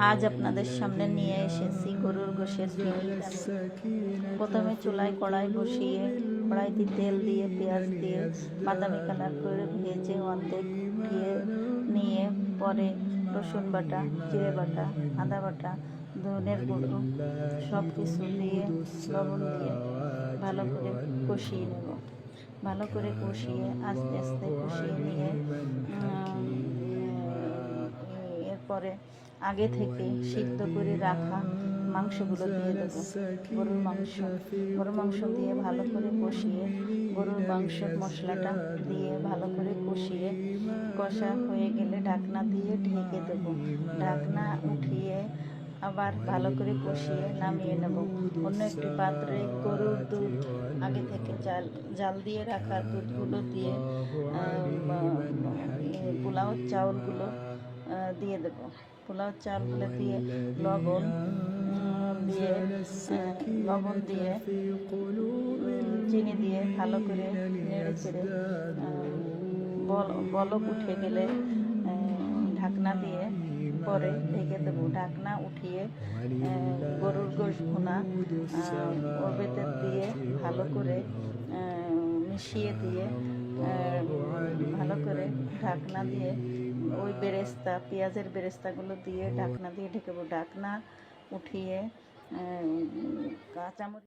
আজ আপনাদের সামনে নিয়ে এসেছি গরুর গোশের ঝোল। প্রথমে চুলায় কড়াই বসিয়ে কড়াইতে তেল দিয়ে পেঁয়াজ দিয়ে বাদামি কালার করে ভেজে অর্ধেক উঠিয়ে নিয়ে পরে রসুন বাটা, জিরে বাটা, আদা বাটা, ধনের গুঁড়ো সব কিছু দিয়ে লবণ দিয়ে ভালো করে কষিয়ে নেব। ভালো করে কষিয়ে আস্তে আস্তে কষিয়ে নিয়ে এরপরে আগে থেকে সিদ্ধ করে রাখা মাংসগুলো দিয়ে দেবো। গরুর মাংস দিয়ে ভালো করে কষিয়ে গরুর মাংসের মশলাটা দিয়ে ভালো করে কষিয়ে কষা হয়ে গেলে ঢাকনা দিয়ে ঢেকে দেবো। ঢাকনা উঠিয়ে আবার ভালো করে কষিয়ে নামিয়ে নেব। অন্য একটি পাত্রে গরুর দুধ আগে থেকে জাল দিয়ে রাখা দুধগুলো দিয়ে পোলাও চাউলগুলো দিয়ে দেবো। পোলাও চালগুলো দিয়ে লবণ দিয়ে চিনি দিয়ে ভালো করে নেড়ে চেড়ে বলক উঠে গেলে ঢাকনা দিয়ে পরে ঢেকে দেবো। ঢাকনা উঠিয়ে গরুর গোশ ভুনা ওর ভেতর দিয়ে ভালো করে মিশিয়ে দিয়ে ভালো করে ঢাকনা দিয়ে ওই বেরেস্তা পেঁয়াজের বেরেস্তাগুলো দিয়ে ঢাকনা দিয়ে ঢেকে দেবো। ঢাকনা উঠিয়ে কাঁচামরিচ